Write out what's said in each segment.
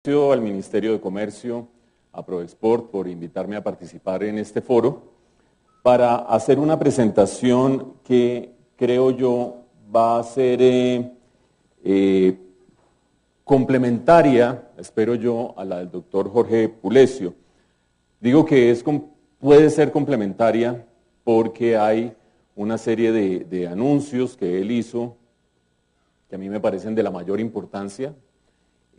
Agradezco al Ministerio de Comercio, a ProExport, por invitarme a participar en este foro para hacer una presentación que creo yo va a ser complementaria, espero yo, a la del doctor Jorge Pulecio. Digo que puede ser complementaria porque hay una serie de anuncios que él hizo que a mí me parecen de la mayor importancia,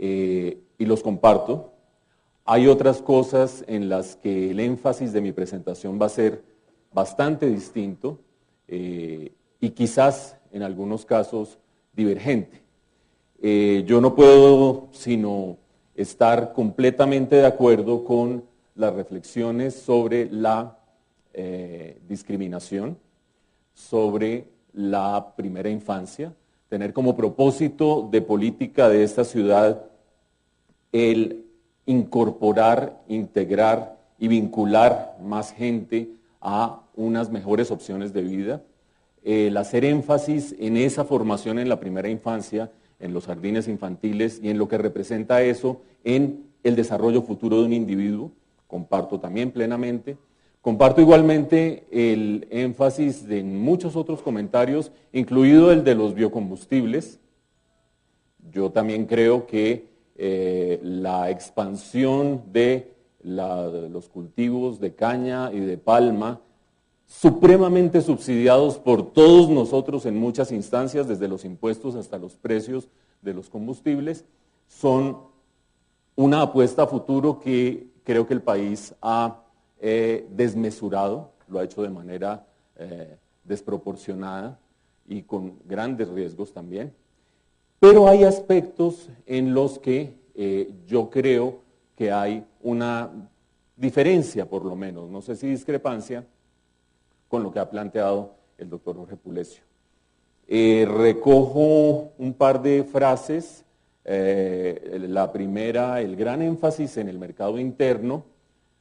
y los comparto. Hay otras cosas en las que el énfasis de mi presentación va a ser bastante distinto y quizás en algunos casos divergente. Yo no puedo sino estar completamente de acuerdo con las reflexiones sobre la discriminación, sobre la primera infancia, tener como propósito de política de esta ciudad el incorporar, integrar y vincular más gente a unas mejores opciones de vida, el hacer énfasis en esa formación en la primera infancia, en los jardines infantiles y en lo que representa eso en el desarrollo futuro de un individuo, comparto también plenamente. Comparto igualmente el énfasis de muchos otros comentarios, incluido el de los biocombustibles. Yo también creo que la expansión de los cultivos de caña y de palma, supremamente subsidiados por todos nosotros en muchas instancias, desde los impuestos hasta los precios de los combustibles, son una apuesta a futuro que creo que el país ha desmesurado, lo ha hecho de manera desproporcionada y con grandes riesgos también. Pero hay aspectos en los que yo creo que hay una diferencia, por lo menos, no sé si discrepancia, con lo que ha planteado el doctor Jorge Pulecio. Recojo un par de frases. La primera, el gran énfasis en el mercado interno.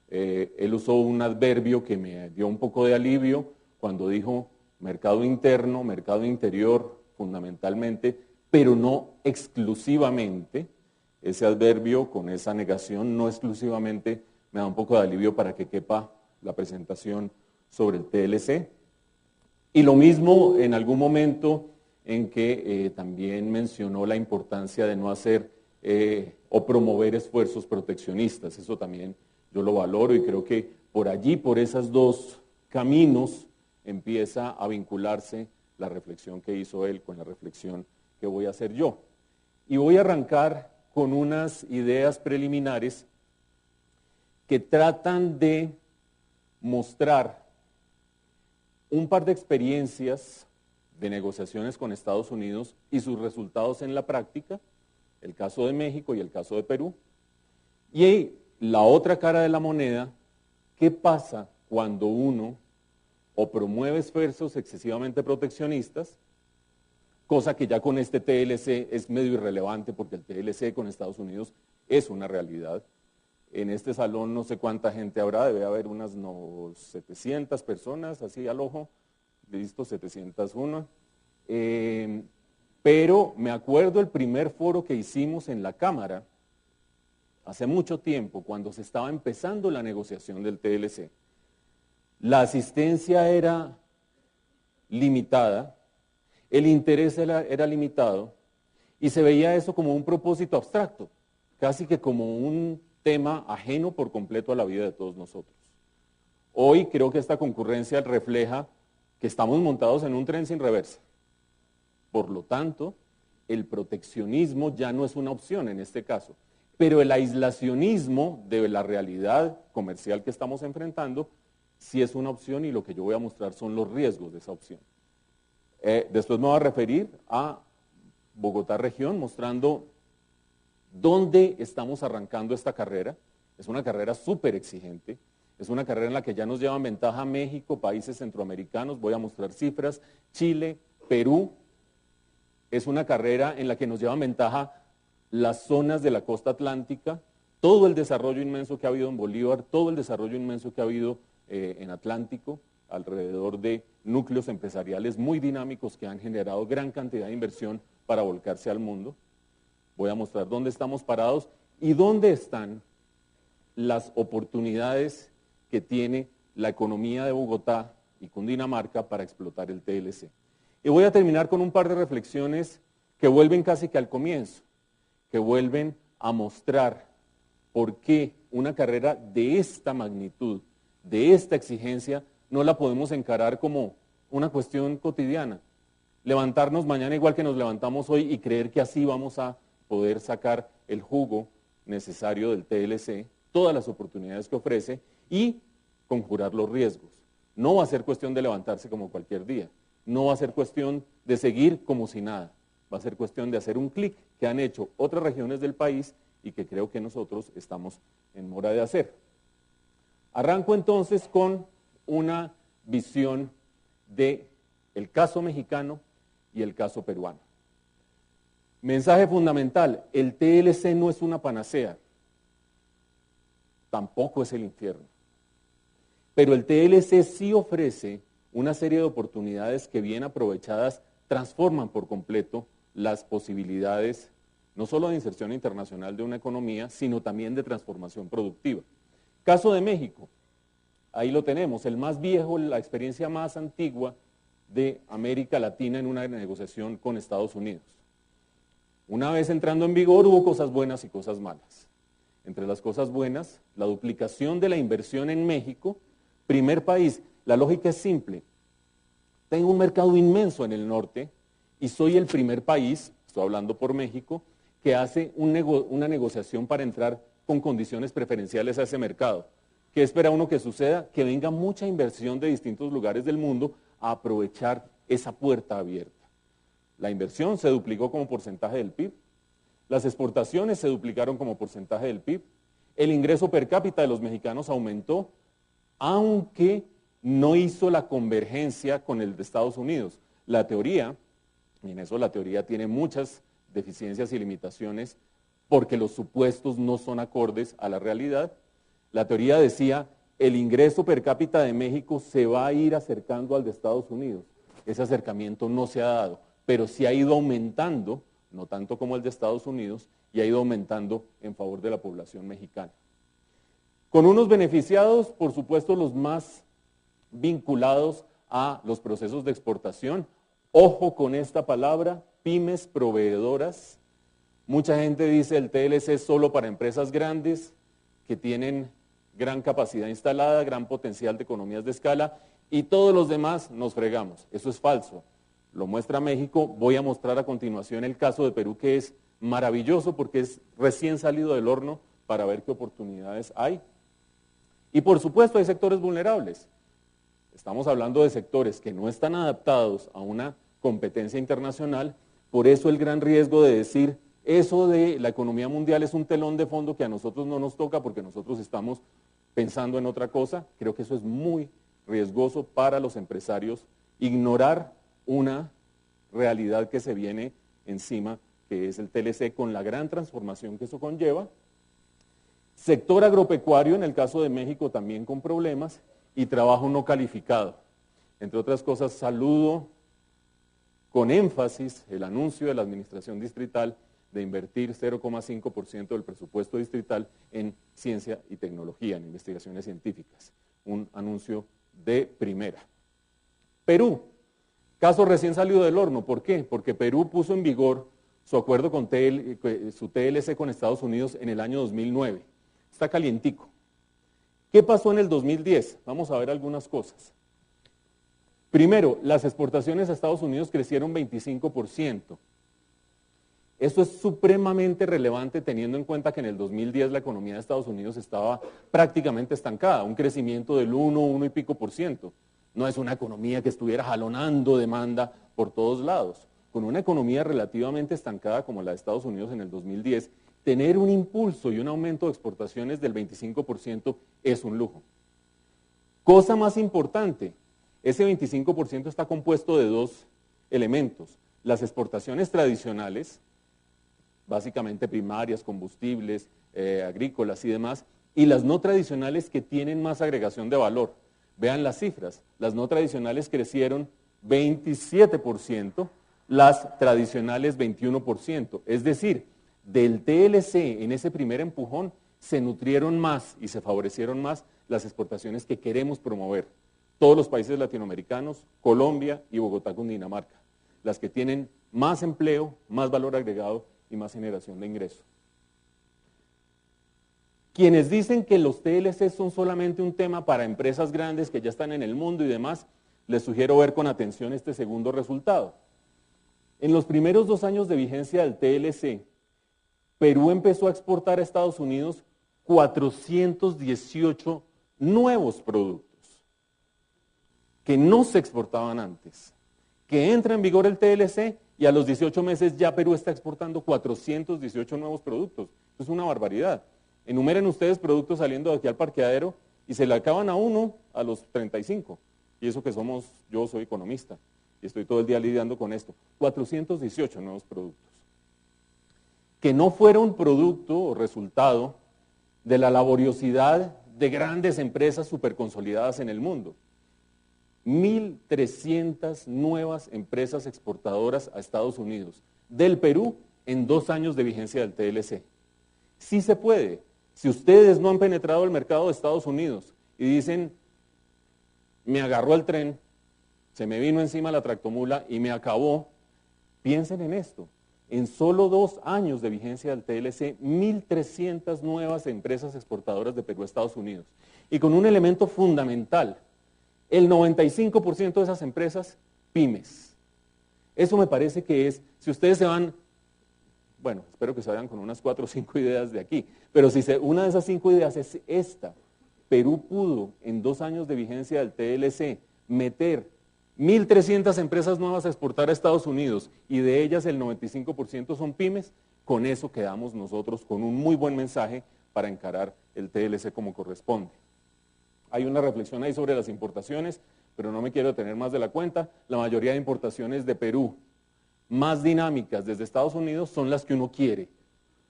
Él usó un adverbio que me dio un poco de alivio cuando dijo mercado interno, mercado interior, fundamentalmente, pero no exclusivamente. Ese adverbio con esa negación, no exclusivamente, me da un poco de alivio para que quepa la presentación sobre el TLC. Y lo mismo en algún momento en que también mencionó la importancia de no hacer o promover esfuerzos proteccionistas. Eso también yo lo valoro y creo que por allí, por esos dos caminos, empieza a vincularse la reflexión que hizo él con la reflexión que voy a hacer yo. Y voy a arrancar con unas ideas preliminares que tratan de mostrar un par de experiencias de negociaciones con Estados Unidos y sus resultados en la práctica, el caso de México y el caso de Perú. Y la otra cara de la moneda, ¿qué pasa cuando uno o promueve esfuerzos excesivamente proteccionistas, cosa que ya con este TLC es medio irrelevante porque el TLC con Estados Unidos es una realidad? En este salón no sé cuánta gente habrá, debe haber unas 700 personas, así al ojo, listo, 701. Pero me acuerdo el primer foro que hicimos en la Cámara, hace mucho tiempo, cuando se estaba empezando la negociación del TLC. La asistencia era limitada, el interés era limitado y se veía eso como un propósito abstracto, casi que como un tema ajeno por completo a la vida de todos nosotros. Hoy creo que esta concurrencia refleja que estamos montados en un tren sin reversa. Por lo tanto, el proteccionismo ya no es una opción en este caso. Pero el aislacionismo de la realidad comercial que estamos enfrentando sí es una opción y lo que yo voy a mostrar son los riesgos de esa opción. Después me voy a referir a Bogotá región, mostrando dónde estamos arrancando esta carrera. Es una carrera súper exigente, es una carrera en la que ya nos llevan ventaja México, países centroamericanos, voy a mostrar cifras, Chile, Perú. Es una carrera en la que nos llevan ventaja las zonas de la costa atlántica, todo el desarrollo inmenso que ha habido en Bolívar, todo el desarrollo inmenso que ha habido en Atlántico, alrededor de núcleos empresariales muy dinámicos que han generado gran cantidad de inversión para volcarse al mundo. Voy a mostrar dónde estamos parados y dónde están las oportunidades que tiene la economía de Bogotá y Cundinamarca para explotar el TLC. Y voy a terminar con un par de reflexiones que vuelven casi que al comienzo, que vuelven a mostrar por qué una carrera de esta magnitud, de esta exigencia, no la podemos encarar como una cuestión cotidiana. Levantarnos mañana igual que nos levantamos hoy y creer que así vamos a poder sacar el jugo necesario del TLC, todas las oportunidades que ofrece y conjurar los riesgos. No va a ser cuestión de levantarse como cualquier día, no va a ser cuestión de seguir como si nada, va a ser cuestión de hacer un clic que han hecho otras regiones del país y que creo que nosotros estamos en mora de hacer. Arranco entonces con una visión del caso mexicano y el caso peruano. Mensaje fundamental, el TLC no es una panacea, tampoco es el infierno, pero el TLC sí ofrece una serie de oportunidades que bien aprovechadas transforman por completo las posibilidades no solo de inserción internacional de una economía, sino también de transformación productiva. Caso de México, ahí lo tenemos, el más viejo, la experiencia más antigua de América Latina en una negociación con Estados Unidos. Una vez entrando en vigor hubo cosas buenas y cosas malas. Entre las cosas buenas, la duplicación de la inversión en México, primer país, la lógica es simple, tengo un mercado inmenso en el norte y soy el primer país, estoy hablando por México, que hace una negociación para entrar con condiciones preferenciales a ese mercado. ¿Qué espera uno que suceda? Que venga mucha inversión de distintos lugares del mundo a aprovechar esa puerta abierta. La inversión se duplicó como porcentaje del PIB, las exportaciones se duplicaron como porcentaje del PIB, el ingreso per cápita de los mexicanos aumentó, aunque no hizo la convergencia con el de Estados Unidos. La teoría, y en eso la teoría tiene muchas deficiencias y limitaciones, porque los supuestos no son acordes a la realidad. La teoría decía, el ingreso per cápita de México se va a ir acercando al de Estados Unidos. Ese acercamiento no se ha dado, pero sí ha ido aumentando, no tanto como el de Estados Unidos, y ha ido aumentando en favor de la población mexicana. Con unos beneficiados, por supuesto, los más vinculados a los procesos de exportación. Ojo con esta palabra, pymes proveedoras. Mucha gente dice el TLC es solo para empresas grandes que tienen gran capacidad instalada, gran potencial de economías de escala y todos los demás nos fregamos. Eso es falso. Lo muestra México. Voy a mostrar a continuación el caso de Perú, que es maravilloso porque es recién salido del horno para ver qué oportunidades hay. Y por supuesto hay sectores vulnerables. Estamos hablando de sectores que no están adaptados a una competencia internacional, por eso el gran riesgo de decir eso de la economía mundial es un telón de fondo que a nosotros no nos toca porque nosotros estamos pensando en otra cosa. Creo que eso es muy riesgoso para los empresarios, ignorar una realidad que se viene encima, que es el TLC, con la gran transformación que eso conlleva. Sector agropecuario, en el caso de México, también con problemas, y trabajo no calificado. Entre otras cosas, saludo con énfasis el anuncio de la Administración Distrital de invertir 0,5% del presupuesto distrital en ciencia y tecnología, en investigaciones científicas. Un anuncio de primera. Perú, caso recién salido del horno. ¿Por qué? Porque Perú puso en vigor su acuerdo con su TLC con Estados Unidos en el año 2009. Está calientico. ¿Qué pasó en el 2010? Vamos a ver algunas cosas. Primero, las exportaciones a Estados Unidos crecieron 25%. Esto es supremamente relevante teniendo en cuenta que en el 2010 la economía de Estados Unidos estaba prácticamente estancada, un crecimiento del 1 y pico por ciento. No es una economía que estuviera jalonando demanda por todos lados. Con una economía relativamente estancada como la de Estados Unidos en el 2010, tener un impulso y un aumento de exportaciones del 25% es un lujo. Cosa más importante, ese 25% está compuesto de dos elementos. Las exportaciones tradicionales, básicamente primarias, combustibles, agrícolas y demás, y las no tradicionales que tienen más agregación de valor. Vean las cifras, las no tradicionales crecieron 27%, las tradicionales 21%, es decir, del TLC en ese primer empujón, se nutrieron más y se favorecieron más las exportaciones que queremos promover. Todos los países latinoamericanos, Colombia y Bogotá, Cundinamarca, las que tienen más empleo, más valor agregado y más generación de ingresos. Quienes dicen que los TLC son solamente un tema para empresas grandes que ya están en el mundo y demás, les sugiero ver con atención este segundo resultado. En los primeros 2 años de vigencia del TLC, Perú empezó a exportar a Estados Unidos 418 nuevos productos que no se exportaban antes, que entra en vigor el TLC y a los 18 meses ya Perú está exportando 418 nuevos productos. Eso es una barbaridad. Enumeren ustedes productos saliendo de aquí al parqueadero y se le acaban a uno a los 35. Y eso que yo soy economista y estoy todo el día lidiando con esto. 418 nuevos productos. Que no fuera un producto o resultado de la laboriosidad de grandes empresas superconsolidadas en el mundo. 1.300 nuevas empresas exportadoras a Estados Unidos del Perú en 2 años de vigencia del TLC. Sí se puede. Si ustedes no han penetrado el mercado de Estados Unidos y dicen, me agarró el tren, se me vino encima la tractomula y me acabó, piensen en esto. En solo 2 años de vigencia del TLC, 1.300 nuevas empresas exportadoras de Perú a Estados Unidos. Y con un elemento fundamental, el 95% de esas empresas, pymes. Eso me parece que es, si ustedes se van, bueno, espero que se vayan con unas 4 o 5 ideas de aquí, pero si una de esas 5 ideas es esta, Perú pudo en 2 años de vigencia del TLC meter 1.300 empresas nuevas a exportar a Estados Unidos y de ellas el 95% son pymes, con eso quedamos nosotros con un muy buen mensaje para encarar el TLC como corresponde. Hay una reflexión ahí sobre las importaciones, pero no me quiero detener más de la cuenta. La mayoría de importaciones de Perú, más dinámicas desde Estados Unidos, son las que uno quiere.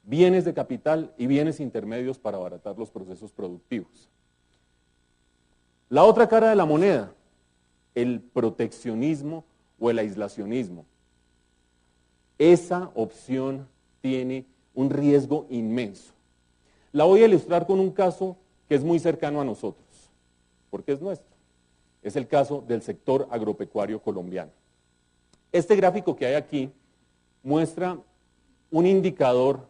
Bienes de capital y bienes intermedios para abaratar los procesos productivos. La otra cara de la moneda, el proteccionismo o el aislacionismo. Esa opción tiene un riesgo inmenso. La voy a ilustrar con un caso que es muy cercano a nosotros, porque es nuestro. Es el caso del sector agropecuario colombiano. Este gráfico que hay aquí muestra un indicador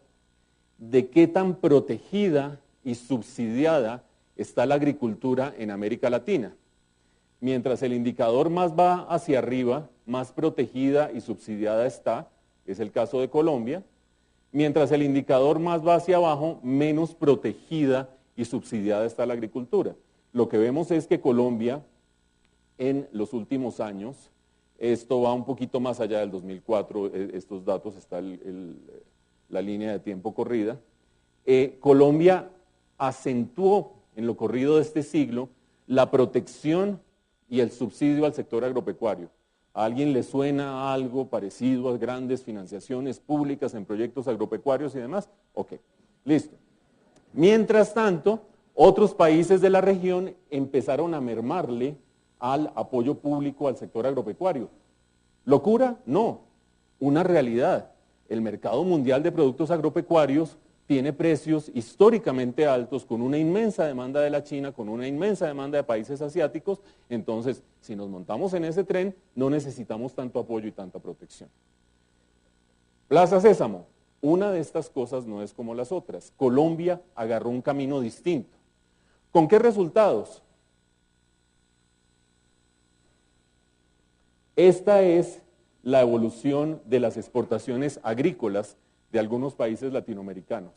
de qué tan protegida y subsidiada está la agricultura en América Latina. Mientras el indicador más va hacia arriba, más protegida y subsidiada está, es el caso de Colombia, mientras el indicador más va hacia abajo, menos protegida y subsidiada está la agricultura. Lo que vemos es que Colombia, en los últimos años, esto va un poquito más allá del 2004, estos datos, está la línea de tiempo corrida, Colombia acentuó en lo corrido de este siglo la protección y el subsidio al sector agropecuario. ¿A alguien le suena algo parecido a grandes financiaciones públicas en proyectos agropecuarios y demás? Ok, listo. Mientras tanto, otros países de la región empezaron a mermarle al apoyo público al sector agropecuario. ¿Locura? No, una realidad. El mercado mundial de productos agropecuarios tiene precios históricamente altos, con una inmensa demanda de la China, con una inmensa demanda de países asiáticos. Entonces, si nos montamos en ese tren, no necesitamos tanto apoyo y tanta protección. Plaza Sésamo, una de estas cosas no es como las otras. Colombia agarró un camino distinto. ¿Con qué resultados? Esta es la evolución de las exportaciones agrícolas de algunos países latinoamericanos.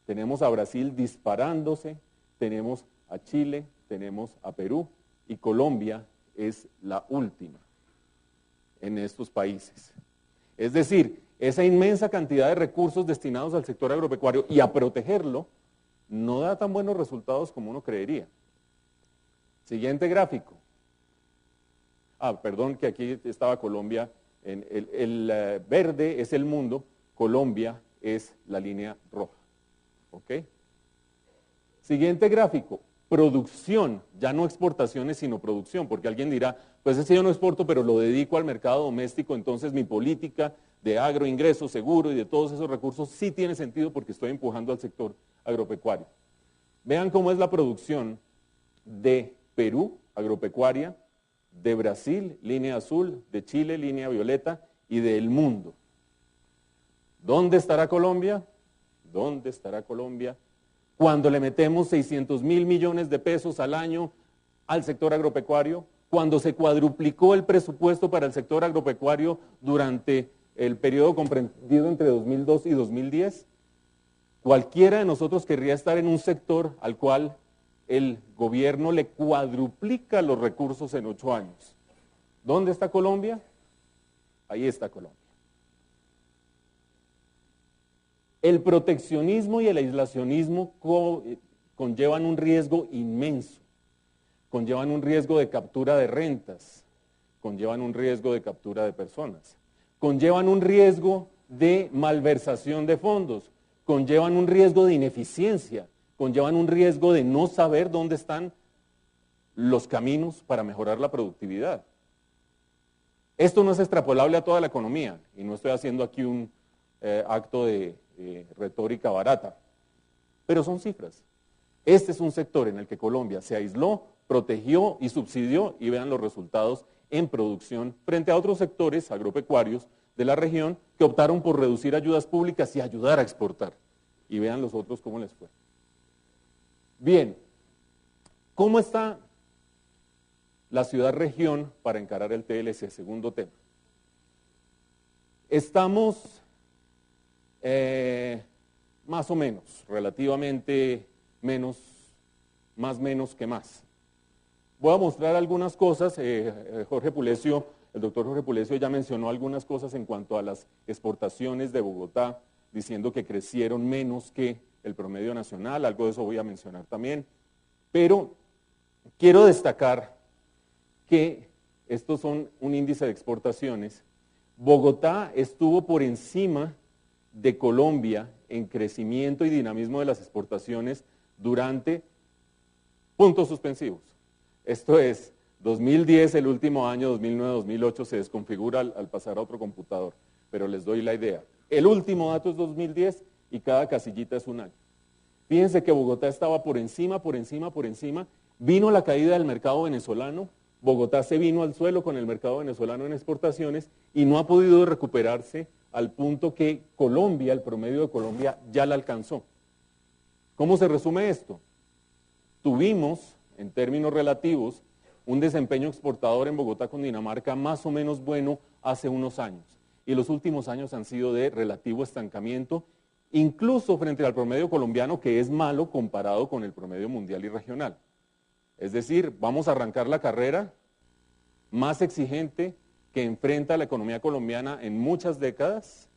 Tenemos a Brasil disparándose, tenemos a Chile, tenemos a Perú y Colombia es la última en estos países. Es decir, esa inmensa cantidad de recursos destinados al sector agropecuario y a protegerlo no da tan buenos resultados como uno creería. Siguiente gráfico. Perdón que aquí estaba Colombia, el verde es el mundo, Colombia es la línea roja. ¿Ok? Siguiente gráfico, producción, ya no exportaciones sino producción, porque alguien dirá, pues es que yo no exporto pero lo dedico al mercado doméstico, entonces mi política de agroingresos, seguro y de todos esos recursos, sí tiene sentido porque estoy empujando al sector agropecuario. Vean cómo es la producción de Perú, agropecuaria, de Brasil, línea azul, de Chile, línea violeta, y del mundo. ¿Dónde estará Colombia? ¿Dónde estará Colombia cuando le metemos 600.000 millones de pesos al año al sector agropecuario? Cuando se cuadruplicó el presupuesto para el sector agropecuario durante el periodo comprendido entre 2002 y 2010. Cualquiera de nosotros querría estar en un sector al cual el gobierno le cuadruplica los recursos en 8 años. ¿Dónde está Colombia? Ahí está Colombia. El proteccionismo y el aislacionismo conllevan un riesgo inmenso, conllevan un riesgo de captura de rentas, conllevan un riesgo de captura de personas, conllevan un riesgo de malversación de fondos, conllevan un riesgo de ineficiencia, conllevan un riesgo de no saber dónde están los caminos para mejorar la productividad. Esto no es extrapolable a toda la economía, y no estoy haciendo aquí un acto de retórica barata, pero son cifras. Este es un sector en el que Colombia se aisló, protegió y subsidió, y vean los resultados en producción frente a otros sectores agropecuarios de la región que optaron por reducir ayudas públicas y ayudar a exportar. Y vean los otros cómo les fue. Bien, ¿cómo está la ciudad-región para encarar el TLC? Segundo tema. Estamos más o menos, relativamente menos, más menos que más. Voy a mostrar algunas cosas. Jorge Pulecio, el doctor Jorge Pulecio ya mencionó algunas cosas en cuanto a las exportaciones de Bogotá, diciendo que crecieron menos que el promedio nacional, algo de eso voy a mencionar también, pero quiero destacar que estos son un índice de exportaciones. Bogotá estuvo por encima de Colombia en crecimiento y dinamismo de las exportaciones durante puntos suspensivos. Esto es, 2010, el último año, 2009, 2008, se desconfigura al pasar a otro computador, pero les doy la idea. El último dato es 2010 y cada casillita es un año. Fíjense que Bogotá estaba por encima, vino la caída del mercado venezolano, Bogotá se vino al suelo con el mercado venezolano en exportaciones y no ha podido recuperarse al punto que Colombia, el promedio de Colombia, ya la alcanzó. ¿Cómo se resume esto? Tuvimos, en términos relativos, un desempeño exportador en Bogotá con Dinamarca más o menos bueno hace unos años. Y los últimos años han sido de relativo estancamiento, incluso frente al promedio colombiano, que es malo comparado con el promedio mundial y regional. Es decir, vamos a arrancar la carrera más exigente que enfrenta la economía colombiana en muchas décadas.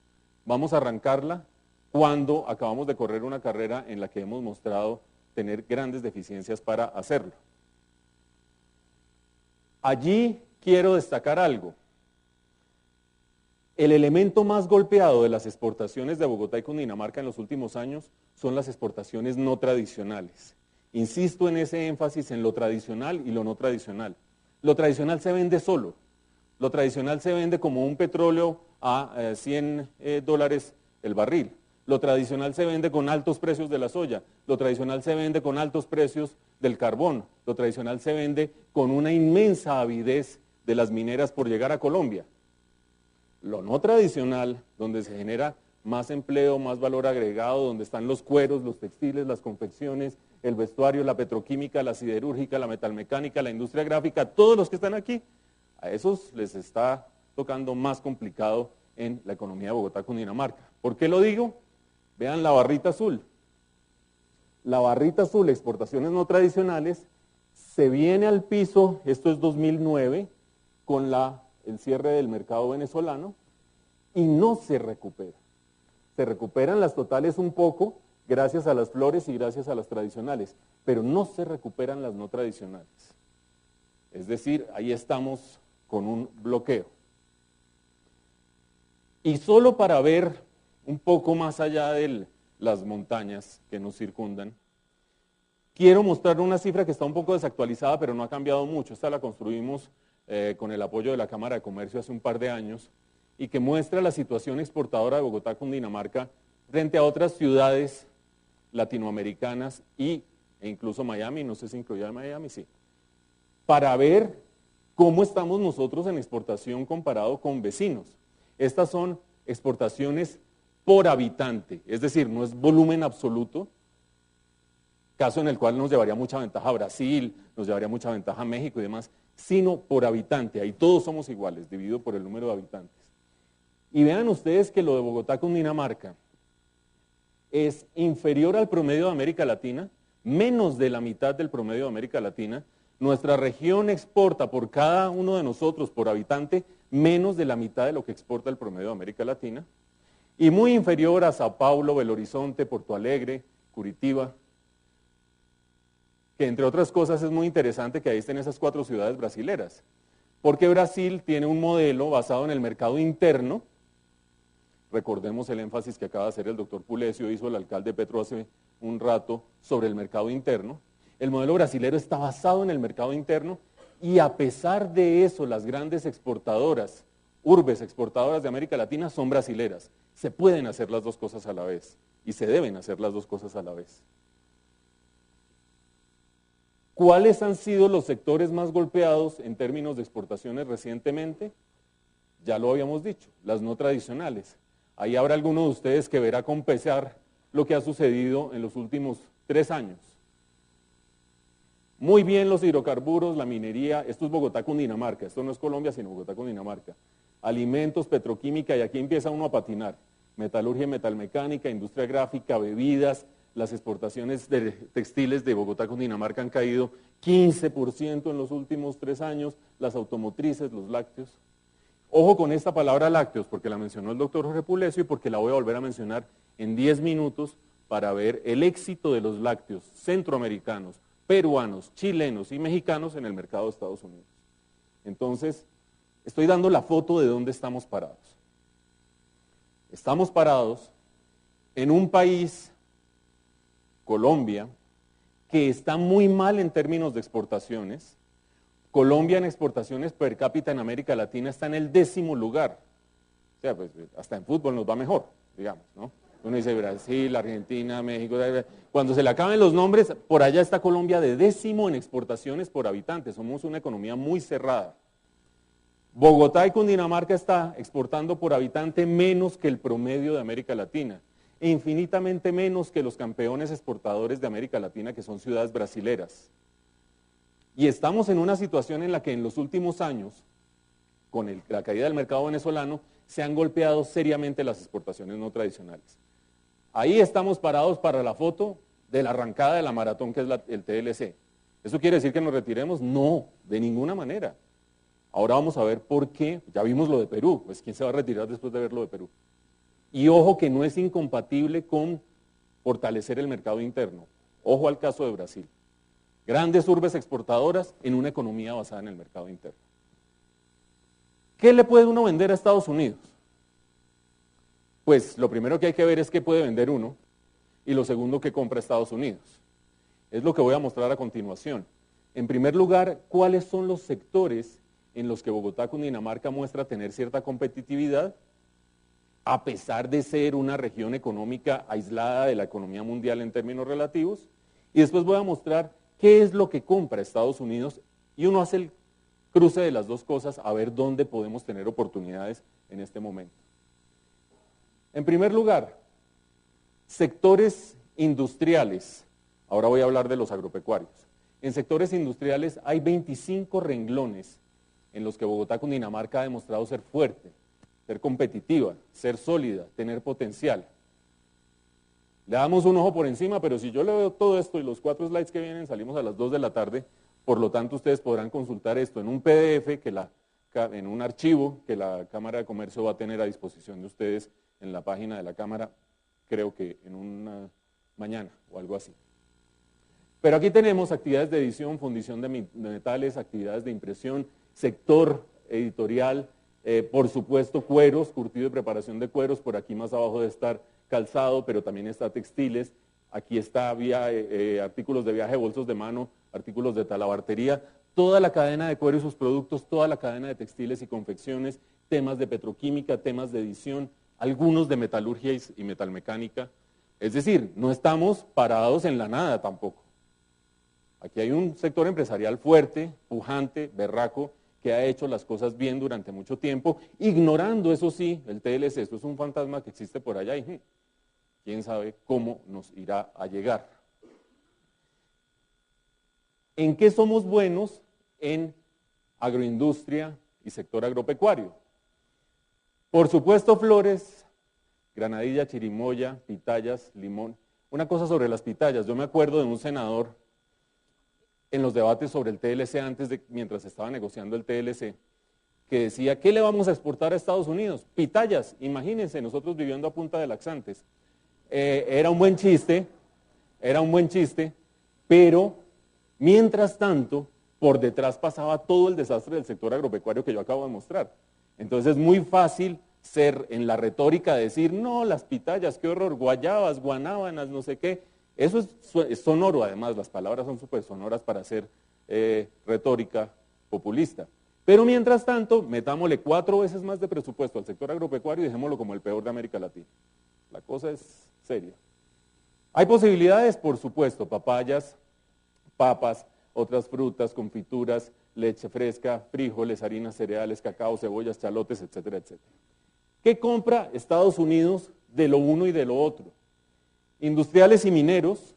Vamos a arrancarla cuando acabamos de correr una carrera en la que hemos mostrado tener grandes deficiencias para hacerlo. Allí quiero destacar algo. El elemento más golpeado de las exportaciones de Bogotá y Cundinamarca en los últimos años son las exportaciones no tradicionales. Insisto en ese énfasis en lo tradicional y lo no tradicional. Lo tradicional se vende solo. Lo tradicional se vende como un petróleo a $100 el barril. Lo tradicional se vende con altos precios de la soya. Lo tradicional se vende con altos precios del carbón. Lo tradicional se vende con una inmensa avidez de las mineras por llegar a Colombia. Lo no tradicional, donde se genera más empleo, más valor agregado, donde están los cueros, los textiles, las confecciones, el vestuario, la petroquímica, la siderúrgica, la metalmecánica, la industria gráfica, todos los que están aquí, a esos les está tocando más complicado en la economía de Bogotá, Cundinamarca. ¿Por qué lo digo? Vean la barrita azul. La barrita azul, exportaciones no tradicionales, se viene al piso, esto es 2009, con el cierre del mercado venezolano, y no se recupera. Se recuperan las totales un poco, gracias a las flores y gracias a las tradicionales, pero no se recuperan las no tradicionales. Es decir, ahí estamos con un bloqueo. Y solo para ver un poco más allá de las montañas que nos circundan, quiero mostrar una cifra que está un poco desactualizada, pero no ha cambiado mucho. Esta la construimos con el apoyo de la Cámara de Comercio hace un par de años, y que muestra la situación exportadora de Bogotá, Cundinamarca, frente a otras ciudades latinoamericanas e incluso Miami, no sé si incluía Miami, sí, para ver cómo estamos nosotros en exportación comparado con vecinos. Estas son exportaciones por habitante, es decir, no es volumen absoluto, caso en el cual nos llevaría mucha ventaja a Brasil, nos llevaría mucha ventaja a México y demás, sino por habitante, ahí todos somos iguales, dividido por el número de habitantes. Y vean ustedes que lo de Bogotá, Cundinamarca, es inferior al promedio de América Latina, menos de la mitad del promedio de América Latina. Nuestra región exporta por cada uno de nosotros, por habitante, menos de la mitad de lo que exporta el promedio de América Latina, y muy inferior a Sao Paulo, Belo Horizonte, Porto Alegre, Curitiba, que entre otras cosas es muy interesante que ahí estén esas 4 ciudades brasileras, porque Brasil tiene un modelo basado en el mercado interno. Recordemos el énfasis que acaba de hacer el doctor Pulecio, hizo el alcalde Petro hace un rato sobre el mercado interno. El modelo brasilero está basado en el mercado interno y a pesar de eso las grandes exportadoras, urbes exportadoras de América Latina son brasileras. Se pueden hacer las dos cosas a la vez y se deben hacer las dos cosas a la vez. ¿Cuáles han sido los sectores más golpeados en términos de exportaciones recientemente? Ya lo habíamos dicho, las no tradicionales. Ahí habrá alguno de ustedes que verá con pesar lo que ha sucedido en los últimos 3 años. Muy bien los hidrocarburos, la minería, esto es Bogotá, Cundinamarca, esto no es Colombia, sino Bogotá, Cundinamarca. Alimentos, petroquímica, y aquí empieza uno a patinar. Metalurgia y metalmecánica, industria gráfica, bebidas, las exportaciones de textiles de Bogotá, Cundinamarca han caído 15% en los últimos 3 años, las automotrices, los lácteos. Ojo con esta palabra lácteos, porque la mencionó el doctor Jorge Pulecio y porque la voy a volver a mencionar en 10 minutos para ver el éxito de los lácteos centroamericanos, peruanos, chilenos y mexicanos en el mercado de Estados Unidos. Entonces, estoy dando la foto de dónde estamos parados. Estamos parados en un país, Colombia, que está muy mal en términos de exportaciones. Colombia en exportaciones per cápita en América Latina está en el 10º lugar. O sea, pues hasta en fútbol nos va mejor, digamos, ¿no? Uno dice Brasil, Argentina, México, cuando se le acaben los nombres, por allá está Colombia de 10º en exportaciones por habitante. Somos una economía muy cerrada. Bogotá y Cundinamarca está exportando por habitante menos que el promedio de América Latina, e infinitamente menos que los campeones exportadores de América Latina, que son ciudades brasileras. Y estamos en una situación en la que en los últimos años, con la caída del mercado venezolano, se han golpeado seriamente las exportaciones no tradicionales. Ahí estamos parados para la foto de la arrancada de la maratón, que es el TLC. ¿Eso quiere decir que nos retiremos? No, de ninguna manera. Ahora vamos a ver por qué. Ya vimos lo de Perú, pues ¿quién se va a retirar después de ver lo de Perú? Y ojo que no es incompatible con fortalecer el mercado interno. Ojo al caso de Brasil. Grandes urbes exportadoras en una economía basada en el mercado interno. ¿Qué le puede uno vender a Estados Unidos? Pues lo primero que hay que ver es qué puede vender uno y lo segundo que compra Estados Unidos. Es lo que voy a mostrar a continuación. En primer lugar, ¿cuáles son los sectores en los que Bogotá, Cundinamarca muestra tener cierta competitividad a pesar de ser una región económica aislada de la economía mundial en términos relativos? Y después voy a mostrar qué es lo que compra Estados Unidos y uno hace el cruce de las dos cosas a ver dónde podemos tener oportunidades en este momento. En primer lugar, sectores industriales. Ahora voy a hablar de los agropecuarios. En sectores industriales hay 25 renglones en los que Bogotá, Cundinamarca ha demostrado ser fuerte, ser competitiva, ser sólida, tener potencial. Le damos un ojo por encima, pero si yo le veo todo esto y los 4 slides que vienen, salimos a las 2 de la tarde, por lo tanto ustedes podrán consultar esto en un PDF, en un archivo que la Cámara de Comercio va a tener a disposición de ustedes en la página de la Cámara, creo que en una mañana o algo así. Pero aquí tenemos actividades de edición, fundición de metales, actividades de impresión, sector editorial, por supuesto cueros, curtido y preparación de cueros, por aquí más abajo debe estar calzado, pero también está textiles, aquí está artículos de viaje, bolsos de mano, artículos de talabartería, toda la cadena de cuero y sus productos, toda la cadena de textiles y confecciones, temas de petroquímica, temas de edición, algunos de metalurgia y metalmecánica. Es decir, no estamos parados en la nada tampoco. Aquí hay un sector empresarial fuerte, pujante, berraco, que ha hecho las cosas bien durante mucho tiempo, ignorando, eso sí, el TLC. Esto es un fantasma que existe por allá y quién sabe cómo nos irá a llegar. ¿En qué somos buenos? En agroindustria y sector agropecuario. Por supuesto, flores, granadilla, chirimoya, pitayas, limón. Una cosa sobre las pitayas, yo me acuerdo de un senador en los debates sobre el TLC mientras estaba negociando el TLC, que decía, ¿qué le vamos a exportar a Estados Unidos? Pitayas, imagínense, nosotros viviendo a punta de laxantes. Era un buen chiste, pero mientras tanto, por detrás pasaba todo el desastre del sector agropecuario que yo acabo de mostrar. Entonces es muy fácil ser en la retórica decir, no, las pitayas, qué horror, guayabas, guanábanas, no sé qué. Eso es sonoro, además, las palabras son súper sonoras para hacer retórica populista. Pero mientras tanto, metámosle 4 veces más de presupuesto al sector agropecuario y dejémoslo como el peor de América Latina. La cosa es seria. Hay posibilidades, por supuesto, papayas, papas, otras frutas, confituras, leche fresca, frijoles, harinas, cereales, cacao, cebollas, chalotes, etcétera, etcétera. ¿Qué compra Estados Unidos de lo uno y de lo otro? Industriales y mineros,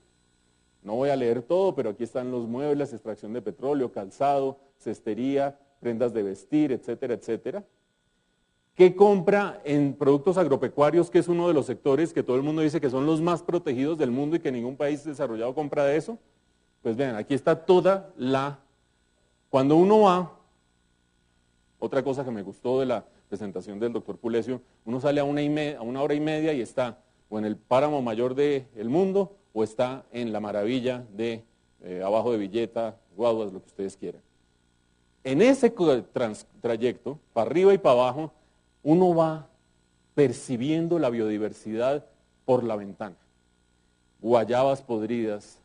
no voy a leer todo, pero aquí están los muebles, extracción de petróleo, calzado, cestería, prendas de vestir, etcétera, etcétera. ¿Qué compra en productos agropecuarios, que es uno de los sectores que todo el mundo dice que son los más protegidos del mundo y que ningún país desarrollado compra de eso? Pues vean, aquí está toda la... Cuando uno va, otra cosa que me gustó de la presentación del doctor Pulesio, uno sale a 1 hora y media y está o en el páramo mayor del mundo o está en la maravilla de abajo de Villeta, Guaduas, lo que ustedes quieran. En ese trayecto, para arriba y para abajo, uno va percibiendo la biodiversidad por la ventana. Guayabas podridas,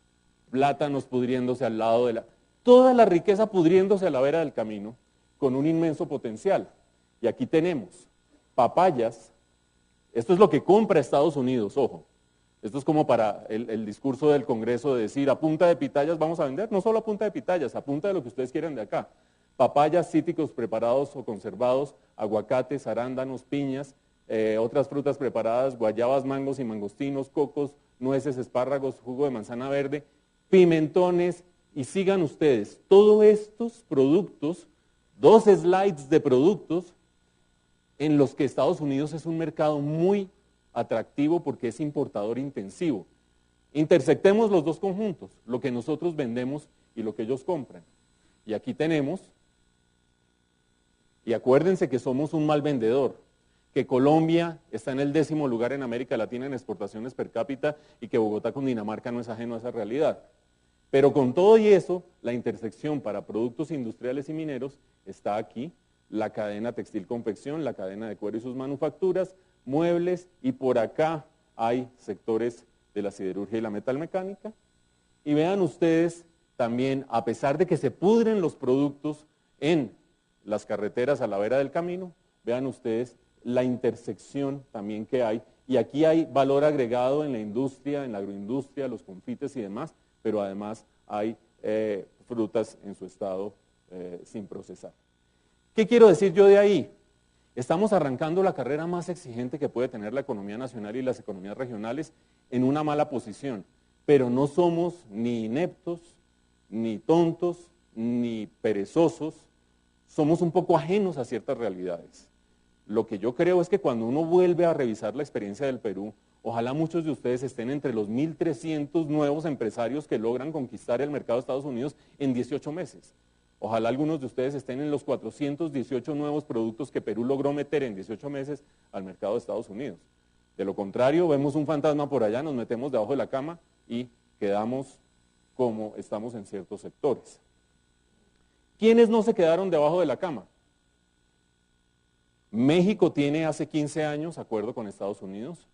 plátanos pudriéndose al lado de toda la riqueza pudriéndose a la vera del camino, con un inmenso potencial. Y aquí tenemos papayas, esto es lo que compra Estados Unidos, ojo. Esto es como para el discurso del Congreso de decir, a punta de pitayas vamos a vender, no solo a punta de pitayas, a punta de lo que ustedes quieran de acá. Papayas, cítricos preparados o conservados, aguacates, arándanos, piñas, otras frutas preparadas, guayabas, mangos y mangostinos, cocos, nueces, espárragos, jugo de manzana verde, pimentones, y sigan ustedes, todos estos productos, 2 slides de productos, en los que Estados Unidos es un mercado muy atractivo porque es importador intensivo. Intersectemos los dos conjuntos, lo que nosotros vendemos y lo que ellos compran. Y aquí tenemos, y acuérdense que somos un mal vendedor, que Colombia está en el 10º lugar en América Latina en exportaciones per cápita y que Bogotá, Cundinamarca, no es ajeno a esa realidad. Pero con todo y eso, la intersección para productos industriales y mineros está aquí, la cadena textil-confección, la cadena de cuero y sus manufacturas, muebles, y por acá hay sectores de la siderurgia y la metalmecánica. Y vean ustedes también, a pesar de que se pudren los productos en las carreteras a la vera del camino, vean ustedes la intersección también que hay, y aquí hay valor agregado en la industria, en la agroindustria, los confites y demás, pero además hay frutas en su estado sin procesar. ¿Qué quiero decir yo de ahí? Estamos arrancando la carrera más exigente que puede tener la economía nacional y las economías regionales en una mala posición, pero no somos ni ineptos, ni tontos, ni perezosos, somos un poco ajenos a ciertas realidades. Lo que yo creo es que cuando uno vuelve a revisar la experiencia del Perú, ojalá muchos de ustedes estén entre los 1.300 nuevos empresarios que logran conquistar el mercado de Estados Unidos en 18 meses. Ojalá algunos de ustedes estén en los 418 nuevos productos que Perú logró meter en 18 meses al mercado de Estados Unidos. De lo contrario, vemos un fantasma por allá, nos metemos debajo de la cama y quedamos como estamos en ciertos sectores. ¿Quiénes no se quedaron debajo de la cama? México tiene hace 15 años acuerdo con Estados Unidos.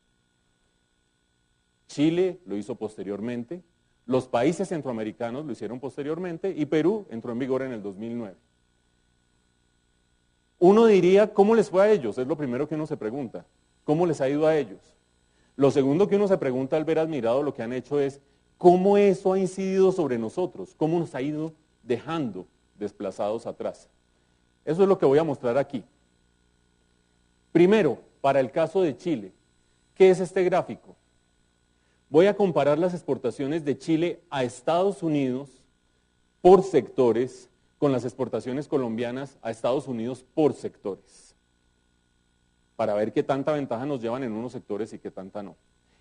Chile lo hizo posteriormente. Los países centroamericanos lo hicieron posteriormente y Perú entró en vigor en el 2009. Uno diría, ¿cómo les fue a ellos? Es lo primero que uno se pregunta. ¿Cómo les ha ido a ellos? Lo segundo que uno se pregunta al ver admirado lo que han hecho es, ¿cómo eso ha incidido sobre nosotros? ¿Cómo nos ha ido dejando desplazados atrás? Eso es lo que voy a mostrar aquí. Primero, para el caso de Chile, ¿qué es este gráfico? Voy a comparar las exportaciones de Chile a Estados Unidos por sectores con las exportaciones colombianas a Estados Unidos por sectores, para ver qué tanta ventaja nos llevan en unos sectores y qué tanta no.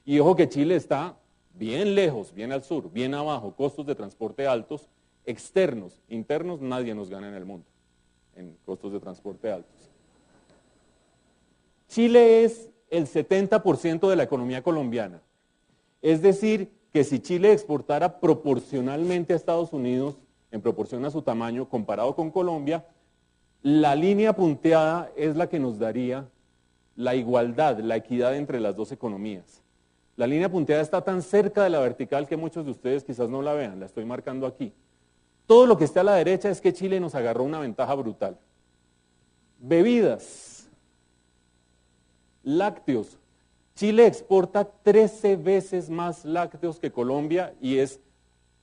Y ojo que Chile está bien lejos, bien al sur, bien abajo, costos de transporte altos, externos, internos, nadie nos gana en el mundo, en costos de transporte altos. Chile es el 70% de la economía colombiana. Es decir, que si Chile exportara proporcionalmente a Estados Unidos, en proporción a su tamaño, comparado con Colombia, la línea punteada es la que nos daría la igualdad, la equidad entre las dos economías. La línea punteada está tan cerca de la vertical que muchos de ustedes quizás no la vean, la estoy marcando aquí. Todo lo que esté a la derecha es que Chile nos agarró una ventaja brutal. Bebidas, lácteos. Chile exporta 13 veces más lácteos que Colombia y es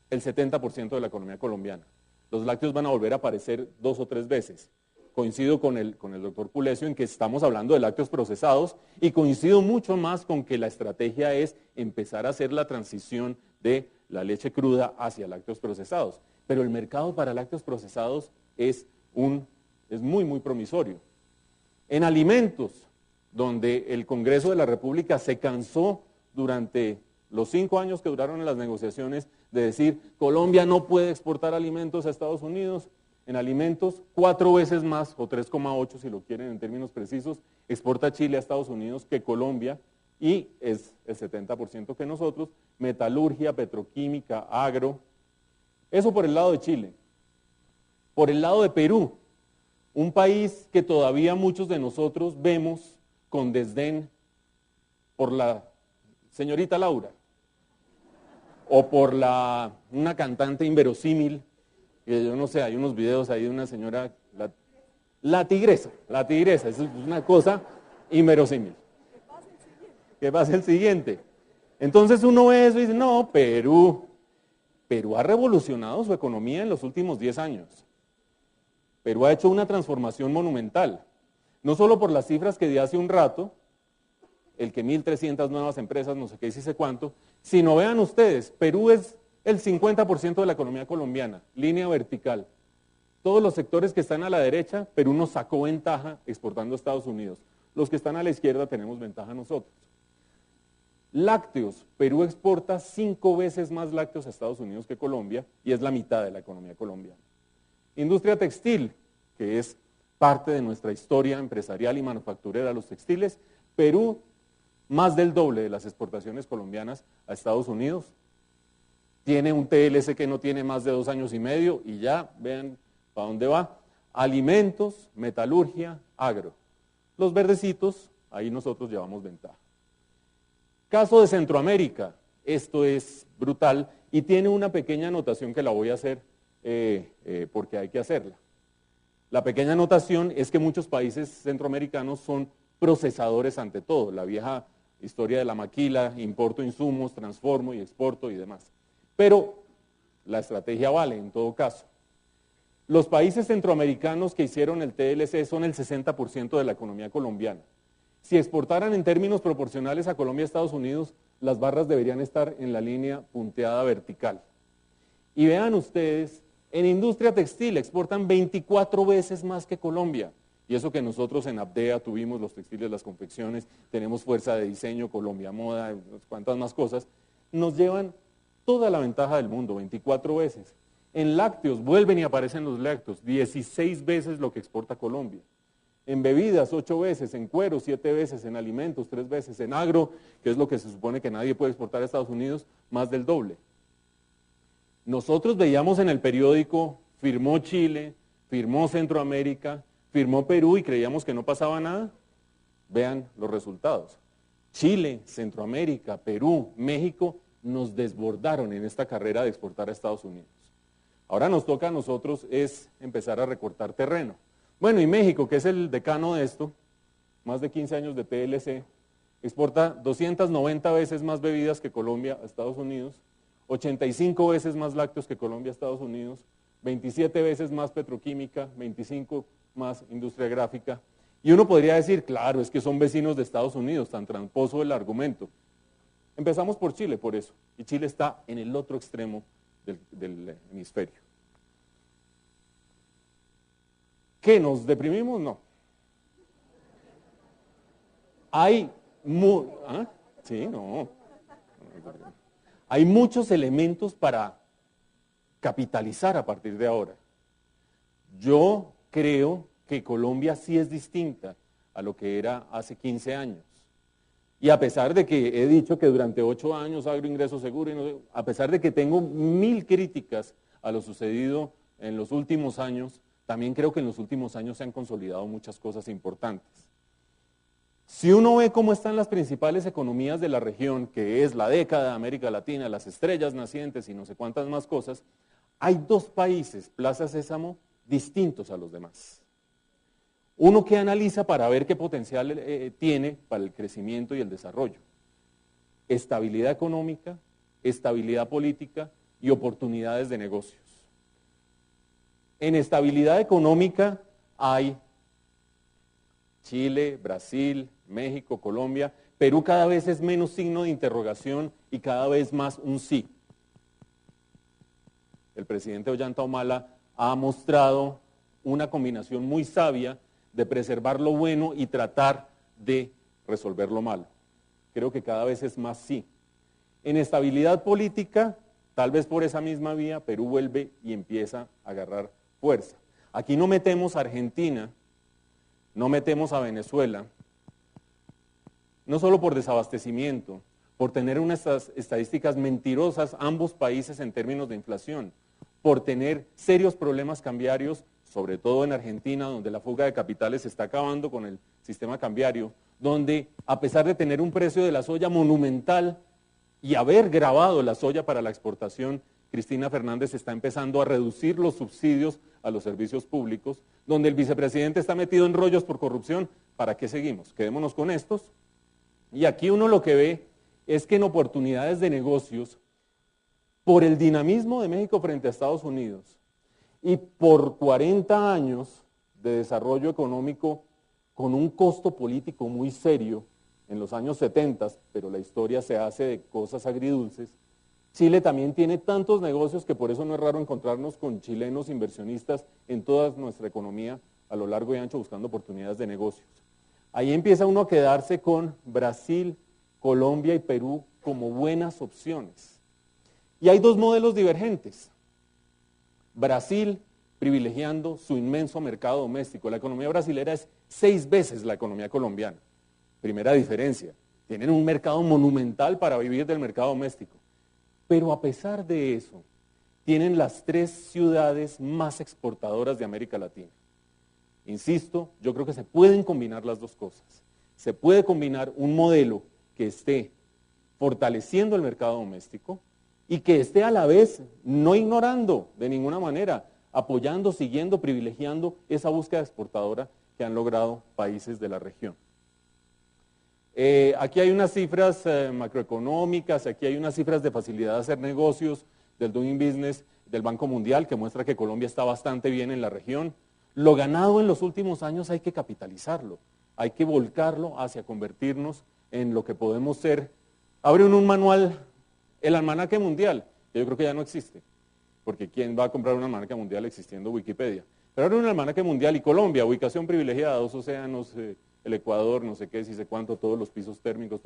el 70% de la economía colombiana. Los lácteos van a volver a aparecer 2 o 3 veces. Coincido con el doctor Pulecio en que estamos hablando de lácteos procesados y coincido mucho más con que la estrategia es empezar a hacer la transición de la leche cruda hacia lácteos procesados. Pero el mercado para lácteos procesados es muy, muy promisorio. En alimentos, donde el Congreso de la República se cansó durante los 5 años que duraron en las negociaciones de decir Colombia no puede exportar alimentos a Estados Unidos. En alimentos, 4 veces más, o 3,8 si lo quieren en términos precisos, exporta Chile a Estados Unidos que Colombia y es el 70% que nosotros, metalurgia, petroquímica, agro. Eso por el lado de Chile. Por el lado de Perú, un país que todavía muchos de nosotros vemos con desdén por la señorita Laura o por una cantante inverosímil, que yo no sé, hay unos videos ahí de una señora, la tigresa, es una cosa inverosímil. Que pase el siguiente. Entonces uno ve eso y dice, no, Perú ha revolucionado su economía en los últimos 10 años. Perú ha hecho una transformación monumental. No solo por las cifras que di hace un rato, el que 1.300 nuevas empresas, no sé qué, sí sé cuánto, sino vean ustedes, Perú es el 50% de la economía colombiana, línea vertical. Todos los sectores que están a la derecha, Perú nos sacó ventaja exportando a Estados Unidos. Los que están a la izquierda tenemos ventaja nosotros. Lácteos, Perú exporta 5 veces más lácteos a Estados Unidos que Colombia y es la mitad de la economía colombiana. Industria textil, que es parte de nuestra historia empresarial y manufacturera, los textiles, Perú más del doble de las exportaciones colombianas a Estados Unidos. Tiene un TLC que no tiene más de 2 años y medio y ya, vean para dónde va. Alimentos, metalurgia, agro. Los verdecitos, ahí nosotros llevamos ventaja. Caso de Centroamérica, esto es brutal y tiene una pequeña anotación que la voy a hacer porque hay que hacerla. La pequeña anotación es que muchos países centroamericanos son procesadores ante todo, la vieja historia de la maquila, importo insumos, transformo y exporto y demás. Pero la estrategia vale en todo caso. Los países centroamericanos que hicieron el TLC son el 60% de la economía colombiana. Si exportaran en términos proporcionales a Colombia y Estados Unidos, las barras deberían estar en la línea punteada vertical. Y vean ustedes, en industria textil exportan 24 veces más que Colombia. Y eso que nosotros en Abdea tuvimos los textiles, las confecciones, tenemos fuerza de diseño, Colombia Moda, cuantas más cosas, nos llevan toda la ventaja del mundo, 24 veces. En lácteos, vuelven y aparecen los lácteos, 16 veces lo que exporta Colombia. En bebidas, 8 veces, en cuero, 7 veces, en alimentos, 3 veces, en agro, que es lo que se supone que nadie puede exportar a Estados Unidos, más del doble. Nosotros veíamos en el periódico, firmó Chile, firmó Centroamérica, firmó Perú y creíamos que no pasaba nada. Vean los resultados. Chile, Centroamérica, Perú, México nos desbordaron en esta carrera de exportar a Estados Unidos. Ahora nos toca a nosotros es empezar a recortar terreno. Bueno, y México, que es el decano de esto, más de 15 años de PLC, exporta 290 veces más bebidas que Colombia a Estados Unidos, 85 veces más lácteos que Colombia a Estados Unidos, 27 veces más petroquímica, 25 más industria gráfica. Y uno podría decir, claro, es que son vecinos de Estados Unidos, tan tramposo el argumento. Empezamos por Chile, por eso, y Chile está en el otro extremo del hemisferio. ¿Qué, nos deprimimos? No. Sí, no. Hay muchos elementos para capitalizar a partir de ahora. Yo creo que Colombia sí es distinta a lo que era hace 15 años. Y a pesar de que he dicho que durante 8 años agroingreso seguro, a pesar de que tengo 1000 críticas a lo sucedido en los últimos años, también creo que en los últimos años se han consolidado muchas cosas importantes. Si uno ve cómo están las principales economías de la región, que es la década de América Latina, las estrellas nacientes y no sé cuántas más cosas, hay 2 países, Plaza Sésamo, distintos a los demás. Uno que analiza para ver qué potencial tiene para el crecimiento y el desarrollo. Estabilidad económica, estabilidad política y oportunidades de negocios. En estabilidad económica hay Chile, Brasil, México, Colombia. Perú cada vez es menos signo de interrogación y cada vez más un sí. El presidente Ollanta Humala ha mostrado una combinación muy sabia de preservar lo bueno y tratar de resolver lo malo. Creo que cada vez es más sí. En estabilidad política, tal vez por esa misma vía, Perú vuelve y empieza a agarrar fuerza. Aquí no metemos a Argentina, no metemos a Venezuela, no solo por desabastecimiento, por tener unas estadísticas mentirosas ambos países en términos de inflación, por tener serios problemas cambiarios, sobre todo en Argentina, donde la fuga de capitales se está acabando con el sistema cambiario, donde a pesar de tener un precio de la soya monumental y haber grabado la soya para la exportación, Cristina Fernández está empezando a reducir los subsidios a los servicios públicos, donde el vicepresidente está metido en rollos por corrupción. ¿Para qué seguimos? Quedémonos con estos. Y aquí uno lo que ve es que en oportunidades de negocios, por el dinamismo de México frente a Estados Unidos y por 40 años de desarrollo económico con un costo político muy serio en los años 70, pero la historia se hace de cosas agridulces, Chile también tiene tantos negocios que por eso no es raro encontrarnos con chilenos inversionistas en toda nuestra economía a lo largo y ancho buscando oportunidades de negocios. Ahí empieza uno a quedarse con Brasil, Colombia y Perú como buenas opciones. Y hay 2 modelos divergentes. Brasil privilegiando su inmenso mercado doméstico. La economía brasilera es 6 veces la economía colombiana. Primera diferencia, tienen un mercado monumental para vivir del mercado doméstico. Pero a pesar de eso, tienen las 3 ciudades más exportadoras de América Latina. Insisto, yo creo que se pueden combinar las 2 cosas. Se puede combinar un modelo que esté fortaleciendo el mercado doméstico y que esté a la vez no ignorando de ninguna manera, apoyando, siguiendo, privilegiando esa búsqueda exportadora que han logrado países de la región. Aquí hay unas cifras macroeconómicas, aquí hay unas cifras de facilidad de hacer negocios del Doing Business del Banco Mundial que muestra que Colombia está bastante bien en la región. Lo ganado en los últimos años hay que capitalizarlo, hay que volcarlo hacia convertirnos en lo que podemos ser. Abre un manual, el almanaque mundial, que yo creo que ya no existe, porque ¿quién va a comprar un almanaque mundial existiendo Wikipedia? Pero abre un almanaque mundial y Colombia, ubicación privilegiada, 2 océanos, el Ecuador, no sé qué, si sé cuánto, todos los pisos térmicos,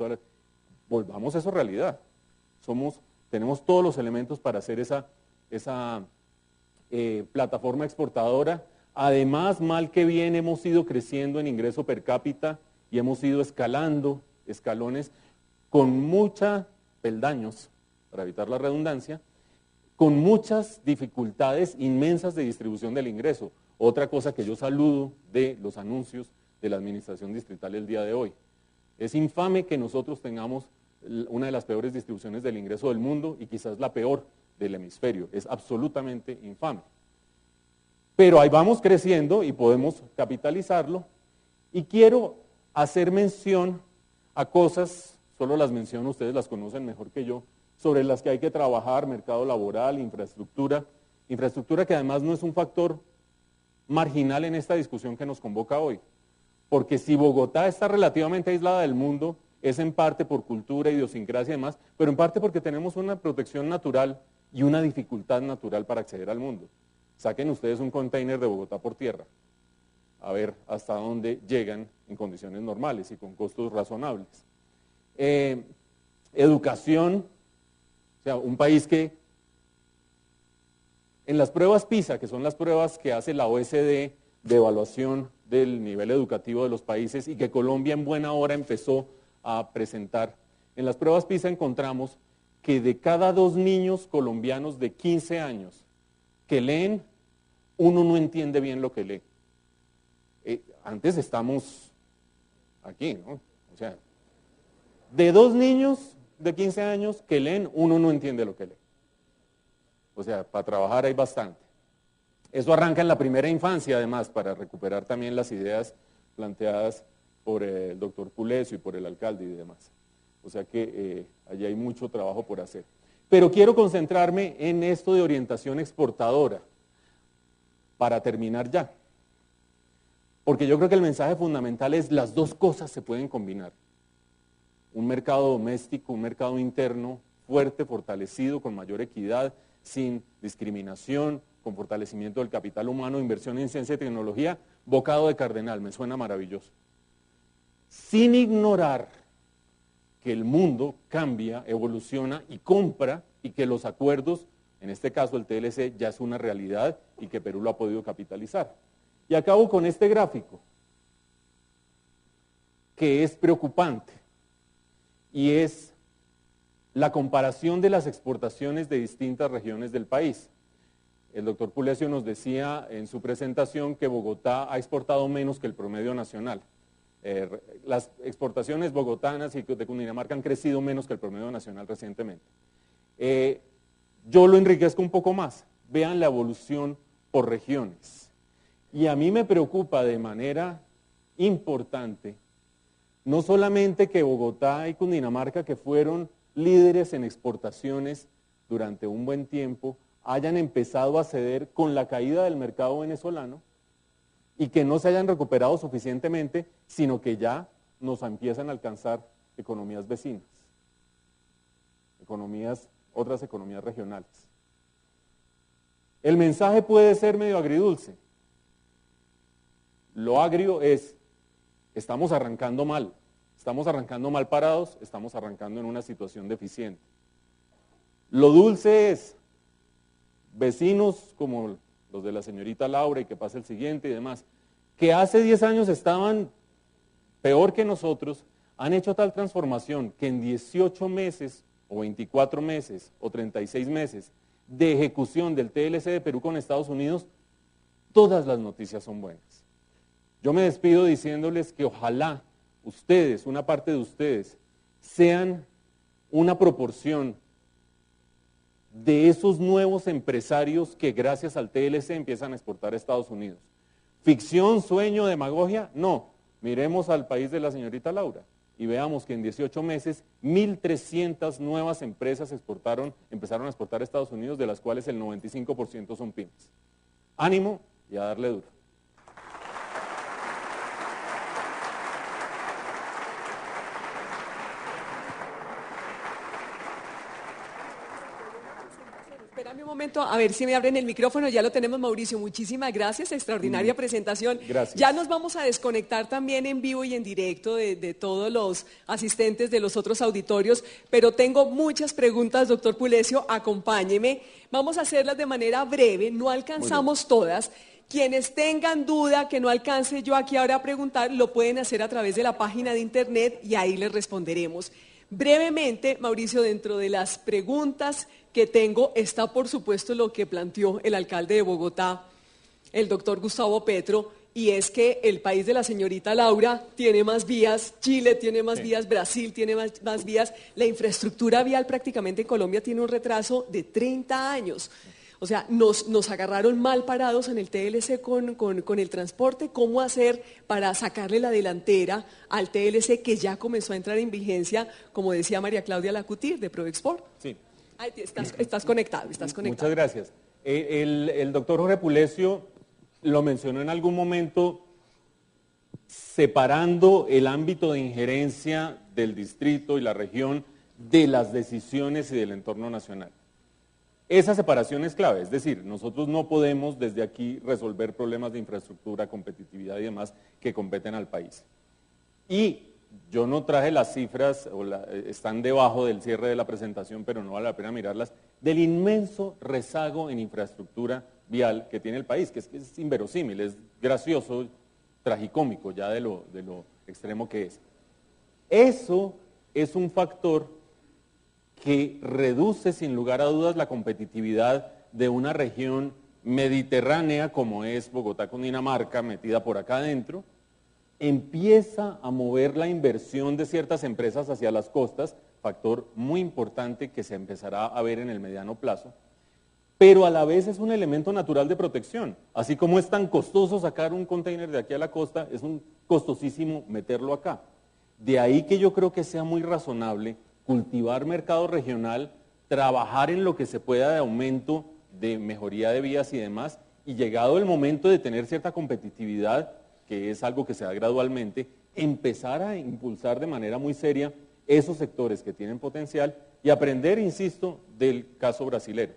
volvamos a eso realidad. Tenemos todos los elementos para hacer esa plataforma exportadora. Además, mal que bien, hemos ido creciendo en ingreso per cápita y hemos ido escalando escalones con muchos peldaños, para evitar la redundancia, con muchas dificultades inmensas de distribución del ingreso. Otra cosa que yo saludo de los anuncios de la administración distrital el día de hoy. Es infame que nosotros tengamos una de las peores distribuciones del ingreso del mundo y quizás la peor del hemisferio. Es absolutamente infame. Pero ahí vamos creciendo y podemos capitalizarlo. Y quiero hacer mención a cosas, solo las menciono, ustedes las conocen mejor que yo, sobre las que hay que trabajar: mercado laboral, infraestructura que además no es un factor marginal en esta discusión que nos convoca hoy. Porque si Bogotá está relativamente aislada del mundo, es en parte por cultura, idiosincrasia y demás, pero en parte porque tenemos una protección natural y una dificultad natural para acceder al mundo. Saquen ustedes un container de Bogotá por tierra, a ver hasta dónde llegan en condiciones normales y con costos razonables. Educación, o sea, un país que en las pruebas PISA, que son las pruebas que hace la OECD de evaluación del nivel educativo de los países y que Colombia en buena hora empezó a presentar, en las pruebas PISA encontramos que de cada 2 niños colombianos de 15 años que leen, uno no entiende bien lo que lee. Antes estamos aquí, ¿no? O sea, de 2 niños de 15 años que leen, uno no entiende lo que lee. O sea, para trabajar hay bastante. Eso arranca en la primera infancia, además, para recuperar también las ideas planteadas por el doctor Pulesio y por el alcalde y demás. O sea que allí hay mucho trabajo por hacer. Pero quiero concentrarme en esto de orientación exportadora, para terminar ya. Porque yo creo que el mensaje fundamental es: las dos cosas se pueden combinar. Un mercado doméstico, un mercado interno fuerte, fortalecido, con mayor equidad, sin discriminación, con fortalecimiento del capital humano, inversión en ciencia y tecnología, bocado de cardenal, me suena maravilloso. Sin ignorar que el mundo cambia, evoluciona y compra, y que los acuerdos, en este caso el TLC, ya es una realidad y que Perú lo ha podido capitalizar. Y acabo con este gráfico, que es preocupante, y es la comparación de las exportaciones de distintas regiones del país. El doctor Pulesio nos decía en su presentación que Bogotá ha exportado menos que el promedio nacional. Las exportaciones bogotanas y de Cundinamarca han crecido menos que el promedio nacional recientemente. Yo lo enriquezco un poco más. Vean la evolución por regiones. Y a mí me preocupa de manera importante, no solamente que Bogotá y Cundinamarca, que fueron líderes en exportaciones durante un buen tiempo, hayan empezado a ceder con la caída del mercado venezolano y que no se hayan recuperado suficientemente, sino que ya nos empiezan a alcanzar economías vecinas, otras economías regionales. El mensaje puede ser medio agridulce. Lo agrio es: estamos arrancando mal parados, estamos arrancando en una situación deficiente. Lo dulce es: vecinos como los de la señorita Laura, y que pase el siguiente y demás, que hace 10 años estaban peor que nosotros, han hecho tal transformación que en 18 meses, o 24 meses, o 36 meses de ejecución del TLC de Perú con Estados Unidos, todas las noticias son buenas. Yo me despido diciéndoles que ojalá ustedes, una parte de ustedes, sean una proporción de esos nuevos empresarios que gracias al TLC empiezan a exportar a Estados Unidos. ¿Ficción, sueño, demagogia? No. Miremos al país de la señorita Laura y veamos que en 18 meses 1.300 nuevas empresas empezaron a exportar a Estados Unidos, de las cuales el 95% son pymes. Ánimo y a darle duro. Espérame un momento, a ver si me abren el micrófono. Ya lo tenemos, Mauricio. Muchísimas gracias, extraordinaria presentación. Gracias. Ya nos vamos a desconectar también en vivo y en directo de todos los asistentes de los otros auditorios, pero tengo muchas preguntas, doctor Pulesio, acompáñeme. Vamos a hacerlas de manera breve, no alcanzamos todas. Quienes tengan duda que no alcance yo aquí ahora a preguntar, lo pueden hacer a través de la página de internet y ahí les responderemos. Brevemente, Mauricio, dentro de las preguntas que tengo está, por supuesto, lo que planteó el alcalde de Bogotá, el doctor Gustavo Petro, y es que el país de la señorita Laura tiene más vías, Chile tiene más vías, Brasil tiene más vías, la infraestructura vial prácticamente en Colombia tiene un retraso de 30 años. O sea, nos agarraron mal parados en el TLC con el transporte. ¿Cómo hacer para sacarle la delantera al TLC que ya comenzó a entrar en vigencia, como decía María Claudia Lacutir, de ProExport? Sí. Ay, estás conectado, estás conectado. Muchas gracias. El doctor Jorge Pulecio lo mencionó en algún momento, separando el ámbito de injerencia del distrito y la región de las decisiones y del entorno nacional. Esa separación es clave, es decir, nosotros no podemos desde aquí resolver problemas de infraestructura, competitividad y demás que competen al país. Y yo no traje las cifras, están debajo del cierre de la presentación, pero no vale la pena mirarlas, del inmenso rezago en infraestructura vial que tiene el país, que es inverosímil, es gracioso, tragicómico ya de lo extremo que es. Eso es un factor que reduce sin lugar a dudas la competitividad de una región mediterránea como es Bogotá, Cundinamarca, metida por acá adentro, empieza a mover la inversión de ciertas empresas hacia las costas, factor muy importante que se empezará a ver en el mediano plazo, pero a la vez es un elemento natural de protección. Así como es tan costoso sacar un container de aquí a la costa, es un costosísimo meterlo acá. De ahí que yo creo que sea muy razonable cultivar mercado regional, trabajar en lo que se pueda de aumento, de mejoría de vías y demás, y llegado el momento de tener cierta competitividad, que es algo que se da gradualmente, empezar a impulsar de manera muy seria esos sectores que tienen potencial y aprender, insisto, del caso brasilero,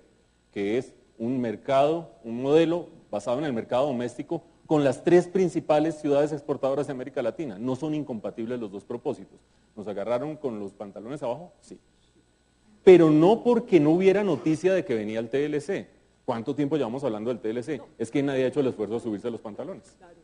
que es un mercado, un modelo basado en el mercado doméstico con las 3 principales ciudades exportadoras de América Latina. No son incompatibles los dos propósitos. ¿Nos agarraron con los pantalones abajo? Sí. Pero no porque no hubiera noticia de que venía el TLC. ¿Cuánto tiempo llevamos hablando del TLC? Es que nadie ha hecho el esfuerzo de subirse los pantalones. Claro.